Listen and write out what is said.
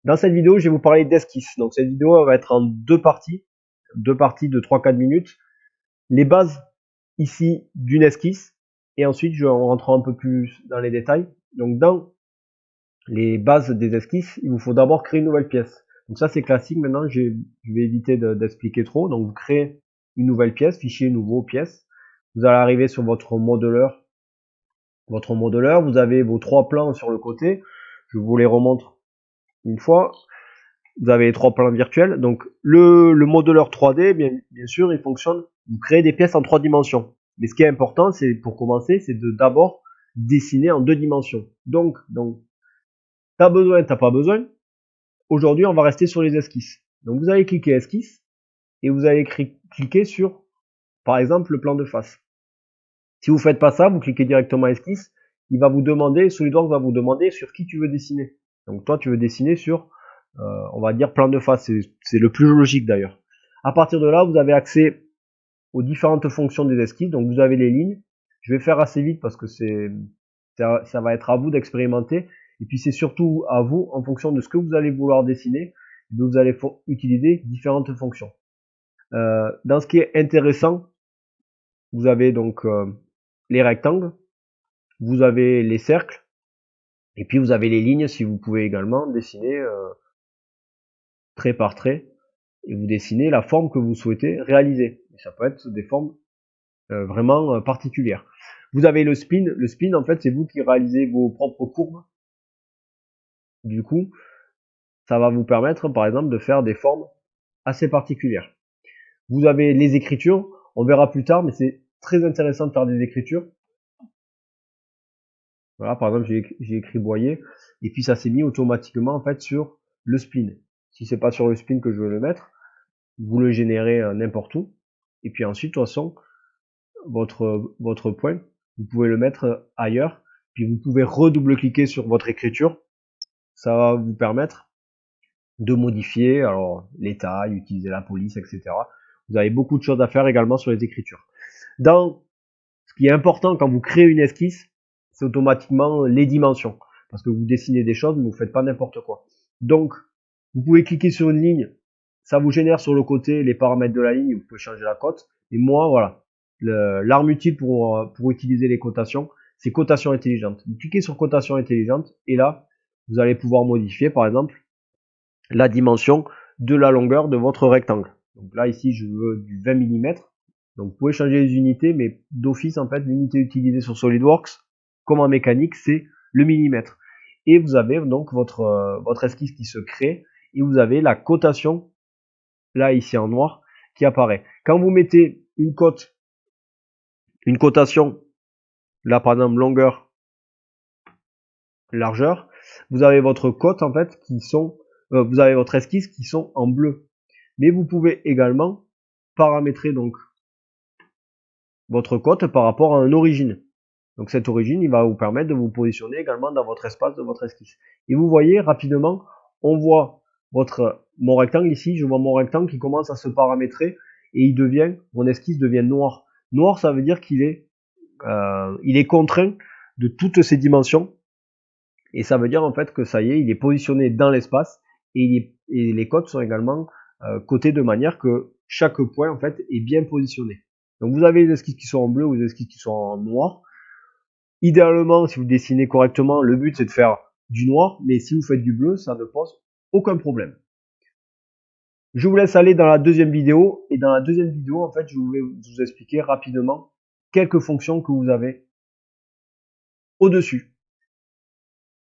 Dans cette vidéo, je vais vous parler d'esquisse. Donc cette vidéo elle va être en deux parties de 3-4 minutes. Les bases ici d'une esquisse et ensuite on rentrera un peu plus dans les détails. Donc dans les bases des esquisses, il vous faut d'abord créer une nouvelle pièce. Donc ça c'est classique. Maintenant je vais éviter d'expliquer trop. Donc vous créez une nouvelle pièce, fichier nouveau pièce. Vous allez arriver sur votre modeleur. Vous avez vos trois plans sur le côté. Je vous les remontre une fois. Vous avez les trois plans virtuels. Donc le modeleur 3D, bien sûr, il fonctionne. Vous créez des pièces en 3 dimensions. Mais ce qui est important, c'est pour commencer, c'est de d'abord dessiner en 2 dimensions. Donc t'as besoin, t'as pas besoin. Aujourd'hui, on va rester sur les esquisses. Donc vous allez cliquer esquisse et vous allez cliquer sur, par exemple, le plan de face. Si vous faites pas ça, vous cliquez directement esquisse. Il va vous demander, SolidWorks va vous demander sur qui tu veux dessiner. Donc toi, tu veux dessiner sur on va dire plan de face, c'est le plus logique d'ailleurs. À partir de là, vous avez accès aux différentes fonctions des esquisses. Donc vous avez les lignes. Je vais faire assez vite parce que ça va être à vous d'expérimenter. Et puis c'est surtout à vous, en fonction de ce que vous allez vouloir dessiner, vous allez utiliser différentes fonctions. Dans ce qui est intéressant, vous avez donc les rectangles, vous avez les cercles, et puis vous avez les lignes si vous pouvez également dessiner trait par trait et vous dessinez la forme que vous souhaitez réaliser. Et ça peut être des formes vraiment particulières. Vous avez le spin. Le spin, en fait, c'est vous qui réalisez vos propres courbes. Du coup, ça va vous permettre, par exemple, de faire des formes assez particulières. Vous avez les écritures. On verra plus tard, mais c'est très intéressant de faire des écritures. Voilà, par exemple, j'ai écrit Boyer, et puis ça s'est mis automatiquement, en fait, sur le spin. Si c'est pas sur le spin que je veux le mettre, vous le générez n'importe où. Et puis ensuite, de toute façon, votre point, vous pouvez le mettre ailleurs, puis vous pouvez redouble-cliquer sur votre écriture. Ça va vous permettre de modifier alors les tailles, utiliser la police, etc. Vous avez beaucoup de choses à faire également sur les écritures. Dans ce qui est important quand vous créez une esquisse, c'est automatiquement les dimensions. Parce que vous dessinez des choses, mais vous ne faites pas n'importe quoi. Donc, vous pouvez cliquer sur une ligne, ça vous génère sur le côté les paramètres de la ligne, vous pouvez changer la cote. Et moi, voilà, l'arme utile pour utiliser les cotations, c'est cotation intelligente. Vous cliquez sur cotation intelligente et là, vous allez pouvoir modifier, par exemple, la dimension de la longueur de votre rectangle. Donc là, ici, je veux du 20 mm. Donc vous pouvez changer les unités, mais d'office, en fait, l'unité utilisée sur SolidWorks, comme en mécanique, c'est le millimètre. Et vous avez donc votre esquisse qui se crée, et vous avez la cotation, là, ici en noir, qui apparaît. Quand vous mettez une cotation, là, par exemple, longueur, largeur, vous avez votre cote, en fait, vous avez votre esquisse qui sont en bleu. Mais vous pouvez également paramétrer donc votre cote par rapport à une origine. Donc cette origine, il va vous permettre de vous positionner également dans votre espace de votre esquisse. Et vous voyez rapidement, on voit mon rectangle ici, je vois mon rectangle qui commence à se paramétrer et mon esquisse devient noir. Noir, ça veut dire qu'il est contraint de toutes ses dimensions. Et ça veut dire en fait que ça y est, il est positionné dans l'espace et les cotes sont également cotés de manière que chaque point en fait est bien positionné. Donc vous avez les esquisses qui sont en bleu ou les esquisses qui sont en noir. Idéalement, si vous dessinez correctement, le but c'est de faire du noir, mais si vous faites du bleu, ça ne pose aucun problème. Je vous laisse aller dans la deuxième vidéo, et dans la deuxième vidéo, en fait, je vais vous expliquer rapidement quelques fonctions que vous avez au-dessus.